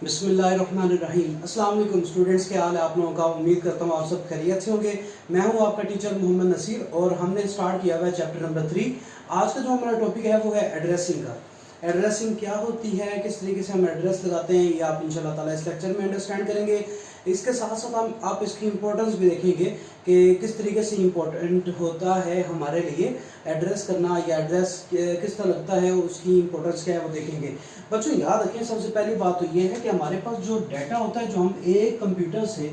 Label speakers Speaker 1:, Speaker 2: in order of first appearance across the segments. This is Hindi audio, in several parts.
Speaker 1: बिस्मिल्लाहिर्रहमानिर्रहीम। अस्सलाम वालेकुम स्टूडेंट्स, के हाल है आप लोगों का। उम्मीद करता हूँ आप सब खैरियत से होंगे। मैं हूँ आपका टीचर मोहम्मद नसीर और हमने स्टार्ट किया हुआ है चैप्टर नंबर 3। आज का जो हमारा टॉपिक है वो है एड्रेसिंग का। एड्रेसिंग क्या होती है, किस तरीके से हम एड्रेस लगाते हैं, ये आप इंशाल्लाह ताला इस लेक्चर में अंडरस्टैंड करेंगे। इसके साथ साथ हम आप इसकी इंपॉर्टेंस भी देखेंगे कि किस तरीके से इम्पोर्टेंट होता है हमारे लिए एड्रेस करना, या एड्रेस किस तरह लगता है, उसकी इंपॉर्टेंस क्या है वो देखेंगे। बच्चों याद रखें, सबसे पहली बात तो ये है कि हमारे पास जो डाटा होता है जो हम एक कंप्यूटर से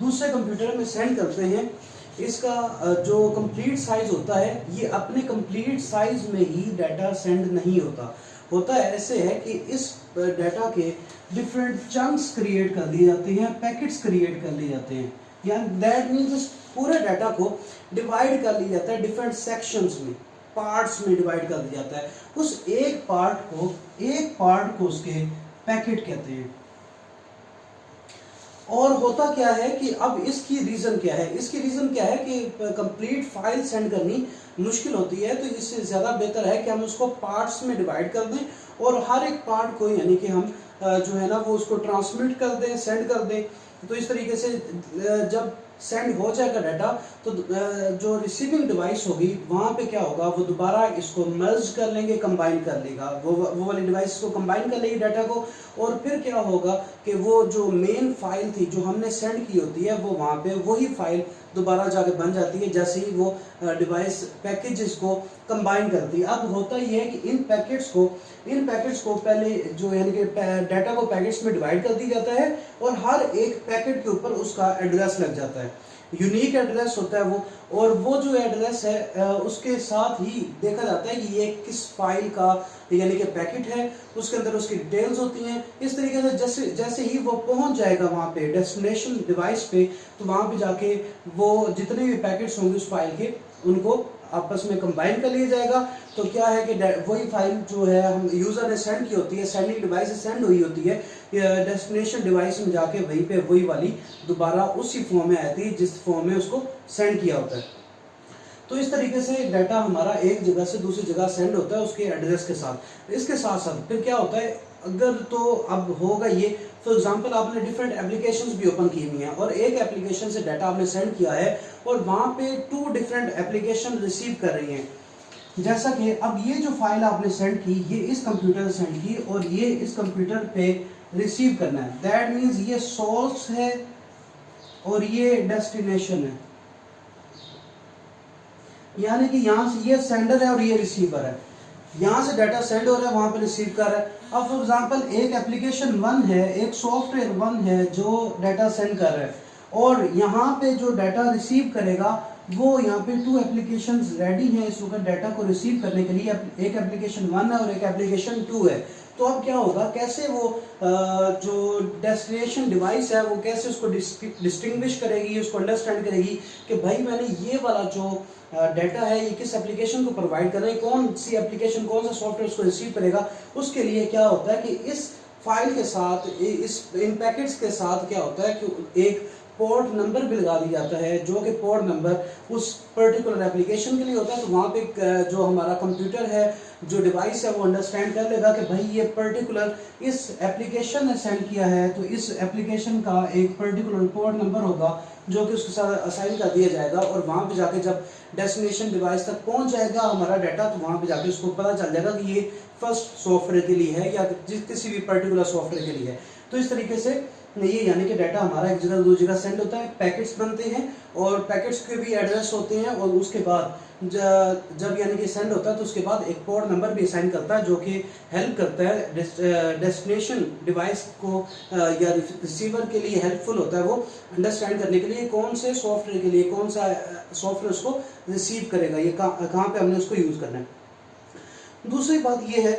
Speaker 1: दूसरे कंप्यूटर में सेंड करते हैं, इसका जो कंप्लीट साइज होता है ये अपने कंप्लीट साइज में ही डाटा सेंड नहीं होता। होता ऐसे है कि इस डाटा के डिफरेंट चंक्स क्रिएट कर दिए जाते हैं, पैकेट्स क्रिएट कर लिए जाते हैं, या दैट मीन्स पूरे डाटा को डिवाइड कर लिया जाता है डिफरेंट सेक्शंस में, पार्ट्स में डिवाइड कर दिया जाता है। उस एक पार्ट को उसके पैकेट कहते हैं। और होता क्या है कि अब इसकी रीज़न क्या है, कि कंप्लीट फाइल सेंड करनी मुश्किल होती है, तो इससे ज़्यादा बेहतर है कि हम उसको पार्ट्स में डिवाइड कर दें और हर एक पार्ट को यानी कि हम जो है ना वो उसको ट्रांसमिट कर दें, सेंड कर दें। तो इस तरीके से जब सेंड हो जाएगा डाटा तो जो रिसीविंग डिवाइस होगी वहाँ पे क्या होगा, वो दोबारा इसको मर्ज कर लेंगे, कंबाइन कर लेगा, वो वाली डिवाइस को कंबाइन कर लेगी डाटा को। और फिर क्या होगा कि वो जो मेन फाइल थी जो हमने सेंड की होती है वो वहाँ पे वही फाइल दोबारा जाके बन जाती है जैसे ही वो डिवाइस पैकेजेस को कंबाइन करती है। अब होता ये है कि इन पैकेट्स को पहले जो यानी कि डाटा को पैकेट्स में डिवाइड कर दिया जाता है और हर एक पैकेट के ऊपर उसका एड्रेस लग जाता है, यूनिक एड्रेस होता है वो। और वो जो एड्रेस है उसके साथ ही देखा जाता है कि ये किस फाइल का यानी कि पैकेट है, उसके अंदर उसकी डिटेल्स होती हैं। इस तरीके से जैसे ही वो पहुंच जाएगा वहाँ पे डेस्टिनेशन डिवाइस पे, तो वहाँ पे जाके वो जितने भी पैकेट्स होंगे उस फाइल के उनको आपस में कंबाइन कर लिया जाएगा। तो क्या है कि वही फाइल जो है हम यूज़र ने सेंड की होती है, सेंडिंग डिवाइस से सेंड हुई होती है, डेस्टिनेशन डिवाइस में जाके वहीं पे वही वाली दोबारा उसी फॉर्म में आती है जिस फॉर्म में उसको सेंड किया होता है। तो इस तरीके से डाटा हमारा एक जगह से दूसरी जगह सेंड होता है उसके एड्रेस के साथ। इसके साथ साथ फिर क्या होता है, अगर तो अब होगा ये, फॉर एग्जांपल आपने डिफरेंट एप्लीकेशंस भी ओपन की हुई हैं और एक एप्लीकेशन से डाटा आपने सेंड किया है और वहाँ पे 2 डिफरेंट एप्लीकेशन रिसीव कर रही हैं। जैसा कि अब ये जो फाइल आपने सेंड की ये इस कंप्यूटर से सेंड की और ये इस कंप्यूटर पे रिसीव करना है, दैट मीन्स ये सोर्स है और ये डेस्टिनेशन है, यानी कि यहाँ से ये सेंडर है और ये रिसीवर है। यहाँ से डाटा सेंड हो रहा है, वहाँ पे रिसीव कर रहा है। अब फॉर एग्जांपल एक एप्लीकेशन 1 है, एक सॉफ्टवेयर 1 है जो डाटा सेंड कर रहा है और यहाँ पे जो डाटा रिसीव करेगा वो यहाँ पे 2 एप्लीकेशंस रेडी हैं इस वक्त डाटा को रिसीव करने के लिए। एक एप्लीकेशन 1 है और एक एप्लीकेशन 2 है। तो अब क्या होगा, कैसे वो जो डेस्टिनेशन डिवाइस है वो कैसे उसको डिस्टिंग्विश करेगी, उसको अंडरस्टैंड करेगी कि भाई मैंने ये वाला जो डाटा है ये किस एप्लीकेशन को प्रोवाइड कर रहे हैं, कौन सी एप्लीकेशन कौन सा सॉफ्टवेयर उसको रिसीव करेगा। उसके लिए क्या होता है कि इस फाइल के साथ इन पैकेट्स के साथ क्या होता है कि एक पोर्ट नंबर भी लगा दिया जाता है जो कि पोर्ट नंबर उस पर्टिकुलर एप्लीकेशन के लिए होता है। तो वहाँ पे जो हमारा कंप्यूटर है, जो डिवाइस है वो अंडरस्टैंड कर लेगा कि भाई ये पर्टिकुलर इस एप्लीकेशन ने सेंड किया है, तो इस एप्लीकेशन का एक पर्टिकुलर पोर्ट नंबर होगा जो कि उसके साथ असाइन कर दिया जाएगा। और वहाँ पे जाके जब डेस्टिनेशन डिवाइस तक पहुँच जाएगा हमारा डाटा, तो वहाँ पे जाके उसको पता चल जाएगा कि ये फर्स्ट सॉफ्टवेयर के लिए है या किसी भी पर्टिकुलर सॉफ्टवेयर के लिए है। तो इस तरीके से ये यानी कि डाटा हमारा एक जगह दूसरी जगह सेंड होता है, पैकेट्स बनते हैं और पैकेट्स के भी एड्रेस होते हैं। और उसके बाद जब यानी कि सेंड होता है तो उसके बाद एक पोर्ट नंबर भी असाइन करता है जो कि हेल्प करता है डेस्टिनेशन डिवाइस को या रिसीवर के लिए हेल्पफुल होता है वो अंडरस्टैंड करने के लिए कौन से सॉफ्टवेयर के लिए कौन सा सॉफ्टवेयर उसको रिसीव करेगा, ये कहाँ पे हमने उसको यूज़ करना है। दूसरी बात ये है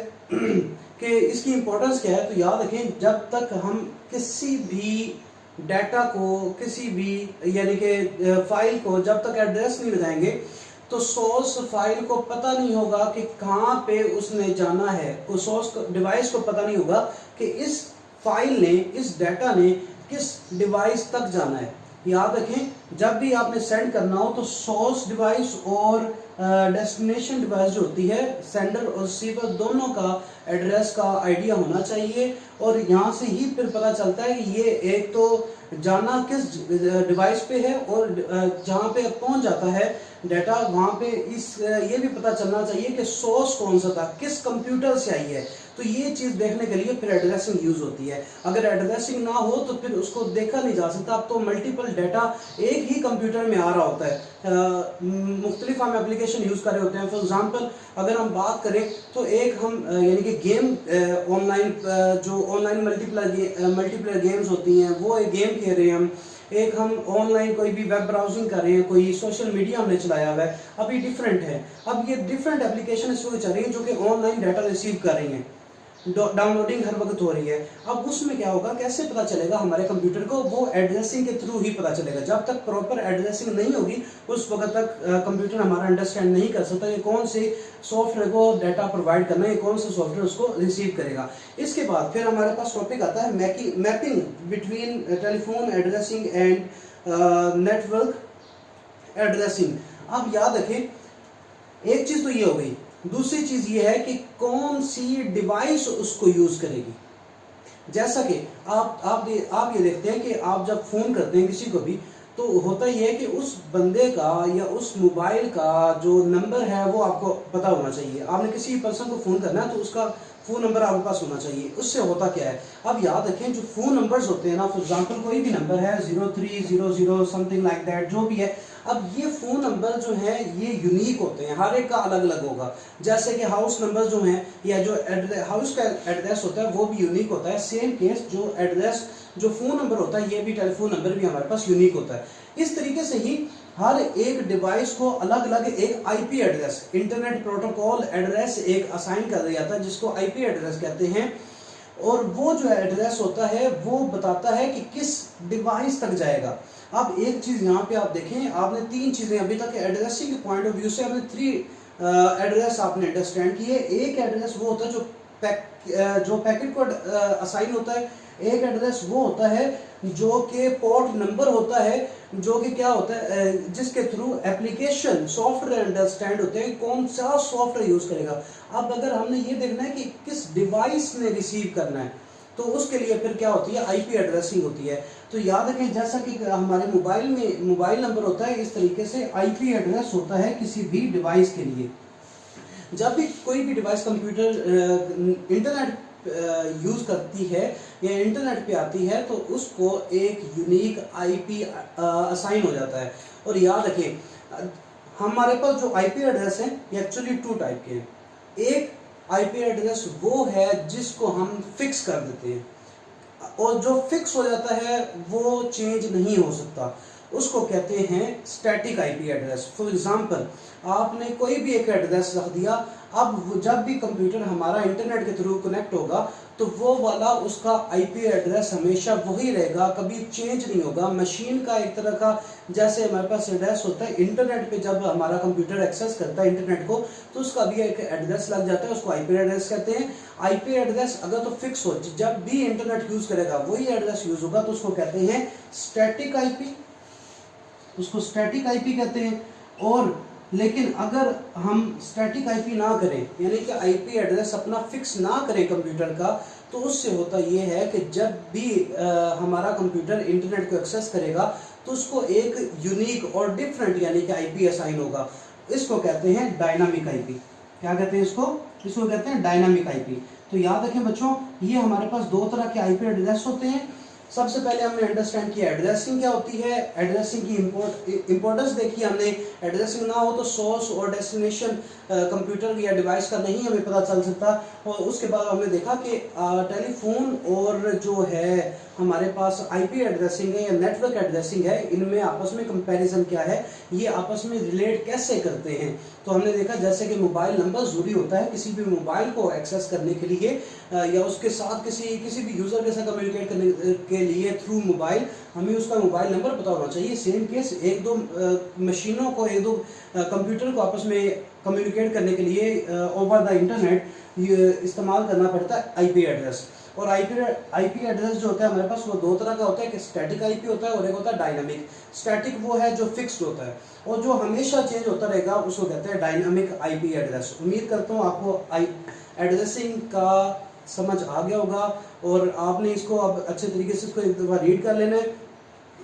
Speaker 1: कि इसकी इम्पोर्टेंस क्या है, तो याद रखें जब तक हम किसी भी डाटा को, किसी भी यानी कि फाइल को जब तक एड्रेस नहीं लगाएंगे तो सोर्स फाइल को पता नहीं होगा कि कहाँ पे उसने जाना है, उस सोर्स डिवाइस को पता नहीं होगा कि इस फाइल ने, इस डाटा ने किस डिवाइस तक जाना है। याद रखें जब भी आपने सेंड करना हो तो सोर्स डिवाइस और डेस्टिनेशन डिवाइस जो होती है, सेंडर और रिसीवर दोनों का एड्रेस का आइडिया होना चाहिए। और यहाँ से ही फिर पता चलता है कि ये एक तो जाना किस डिवाइस पे है और जहाँ पे पहुँच जाता है डाटा वहाँ पे ये भी पता चलना चाहिए कि सोर्स कौन सा था, किस कंप्यूटर से आई है। तो ये चीज़ देखने के लिए फिर एड्रेसिंग यूज़ होती है। अगर एड्रेसिंग ना हो तो फिर उसको देखा नहीं जा सकता। अब तो मल्टीपल डाटा एक ही कंप्यूटर में आ रहा होता है, मुख्तलिफ हम एप्लीकेशन यूज़ कर रहे होते हैं। फॉर एग्जांपल अगर हम बात करें तो एक हम यानी कि गेम ऑनलाइन जो ऑनलाइन मल्टीप्लेयर गेम्स होती हैं वो एक गेम खेल रहे हैं हम, एक हम ऑनलाइन कोई भी वेब ब्राउजिंग कर रहे हैं, कोई सोशल मीडिया हमने चलाया हुआ है। अब ये डिफरेंट है, अब ये डिफरेंट एप्लीकेशन इस वक्त चल रही है जो कि ऑनलाइन डाटा रिसीव कर रही हैं, डाउनलोडिंग हर वक्त हो रही है। अब उसमें क्या होगा, कैसे पता चलेगा हमारे कंप्यूटर को, वो एड्रेसिंग के थ्रू ही पता चलेगा। जब तक प्रॉपर एड्रेसिंग नहीं होगी उस वक्त तक कंप्यूटर हमारा अंडरस्टैंड नहीं कर सकता ये कौन से सॉफ्टवेयर को डाटा प्रोवाइड करना है, कौन सा सॉफ्टवेयर उसको रिसीव करेगा। इसके बाद फिर हमारे पास टॉपिक आता है mapping between telephone addressing and network addressing. अब याद रखें एक चीज तो ये हो गई, दूसरी चीज ये है कि कौन सी डिवाइस उसको यूज करेगी। जैसा कि आप ये देखते हैं कि आप जब फोन करते हैं किसी को भी तो होता ही है कि उस बंदे का या उस मोबाइल का जो नंबर है वो आपको पता होना चाहिए। आपने किसी पर्सन को फोन करना है तो उसका फोन नंबर आपके पास होना चाहिए। उससे होता क्या है, अब याद रखें जो फोन नंबर्स होते हैं ना, फॉर एग्जांपल कोई भी नंबर है 0300 समथिंग लाइक दैट जो भी है, अब ये फोन नंबर जो है ये यूनिक होते हैं, हर एक का अलग अलग होगा। जैसे कि हाउस नंबर जो है या जो हाउस का एड्रेस होता है वो भी यूनिक होता है। सेम केस जो एड्रेस जो फोन नंबर होता है ये भी टेलीफोन नंबर भी हमारे पास यूनिक होता है। इस तरीके से ही हर एक डिवाइस को अलग अलग एक IP address, internet protocol address एक असाइन कर दिया जाता है जिसको आईपी एड्रेस कहते हैं। और वो जो एड्रेस होता है वो बताता है कि किस डिवाइस तक जाएगा। अब एक चीज यहाँ पे आप देखें, आपने तीन चीजें अभी तक एड्रेसिंग के पॉइंट ऑफ व्यू से आपने थ्री एड्रेस आपने अंडरस्टैंड किए। एक एड्रेस वो होता है जो पैकेट को असाइन होता है, एक एड्रेस वो होता है जो कि पोर्ट नंबर होता है, जो कि क्या होता है जिसके थ्रू एप्लीकेशन सॉफ्टवेयर अंडरस्टैंड होते हैं कौन सा सॉफ्टवेयर यूज करेगा। अब अगर हमने ये देखना है कि किस डिवाइस ने रिसीव करना है तो उसके लिए फिर क्या होती है, आईपी एड्रेसिंग होती है। तो याद रखें जैसा कि हमारे मोबाइल में मोबाइल नंबर होता है, इस तरीके से आईपी एड्रेस होता है किसी भी डिवाइस के लिए। जब भी कोई भी डिवाइस कंप्यूटर इंटरनेट यूज करती है या इंटरनेट पे आती है तो उसको एक यूनिक आईपी असाइन हो जाता है। और याद रखें हमारे पास जो आईपी एड्रेस है ये एक्चुअली टू टाइप के हैं। एक आईपी एड्रेस वो है जिसको हम फिक्स कर देते हैं और जो फिक्स हो जाता है वो चेंज नहीं हो सकता, उसको कहते हैं static IP address. For example आपने कोई भी एक एड्रेस रख दिया, अब जब भी कंप्यूटर हमारा इंटरनेट के थ्रू कनेक्ट होगा तो वो वाला उसका आईपी एड्रेस हमेशा वही रहेगा, कभी चेंज नहीं होगा। मशीन का एक तरह का जैसे हमारे पास एड्रेस होता है, इंटरनेट पे जब हमारा कंप्यूटर एक्सेस करता है इंटरनेट को तो उसका भी एक एड्रेस लग जाता है, उसको आईपी एड्रेस कहते हैं। आईपी एड्रेस अगर तो फिक्स हो, जब भी इंटरनेट यूज करेगा वही एड्रेस यूज होगा तो उसको कहते हैं स्टैटिक आईपी, उसको स्टैटिक आईपी कहते हैं। और लेकिन अगर हम स्टैटिक आईपी ना करें यानी कि आईपी एड्रेस अपना फिक्स ना करें कंप्यूटर का, तो उससे होता ये है कि जब भी हमारा कंप्यूटर इंटरनेट को एक्सेस करेगा तो उसको एक यूनिक और डिफरेंट यानी कि आईपी असाइन होगा। इसको कहते हैं डायनामिक आईपी। क्या कहते हैं इसको कहते हैं डायनामिक आईपी। तो याद रखें बच्चों ये हमारे पास दो तरह के आईपी एड्रेस होते हैं। सबसे पहले हमने अंडरस्टैंड किया एड्रेसिंग क्या होती है, एड्रेसिंग की इंपॉर्टेंस देखी हमने। एड्रेसिंग ना हो तो सोर्स और डेस्टिनेशन कंप्यूटर या डिवाइस का नहीं हमें पता चल सकता। और उसके बाद हमने देखा कि टेलीफोन और जो है हमारे पास आईपी एड्रेसिंग है या नेटवर्क एड्रेसिंग है, इनमें आपस में कंपैरिजन क्या है, ये आपस में रिलेट कैसे करते हैं। तो हमने देखा जैसे कि मोबाइल नंबर जरूरी होता है किसी भी मोबाइल को एक्सेस करने के लिए या उसके साथ किसी भी यूजर के साथ कम्युनिकेट करने के लिए थ्रू मोबाइल हमें उसका मोबाइल नंबर पता होना चाहिए। सेम केस एक दो मशीनों को एक दो कंप्यूटर को आपस में कम्युनिकेट करने के लिए ओवर द इंटरनेट इस्तेमाल करना पड़ता है आईपी एड्रेस। और आईपी एड्रेस जो होता है हमारे पास वो दो तरह का होता है, एक स्टैटिक आईपी होता है और एक होता है डायनामिक। स्टैटिक वो है जो फिक्स्ड होता है, और जो हमेशा चेंज होता रहेगा उसको कहते हैं डायनामिक आईपी एड्रेस। उम्मीद करता हूँ आपको एड्रेसिंग का समझ आ गया होगा, और आपने इसको अब अच्छे तरीके से इसको एक दफ़ा रीड कर लेना है।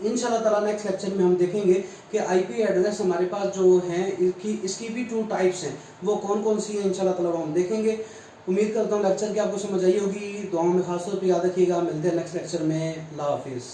Speaker 1: इंशाल्लाह ताला नेक्स्ट लेक्चर में हम देखेंगे कि आईपी एड्रेस हमारे पास जो हैं इसकी भी 2 टाइप्स हैं, वो कौन कौन सी हैं इंशाल्लाह ताला वो हम देखेंगे। उम्मीद करता हूँ लेक्चर की आपको समझ आई होगी। दुआओं में खास तौर पर याद रखिएगा। मिलते हैं नेक्स्ट लेक्चर में। अल्लाह हाफिज़।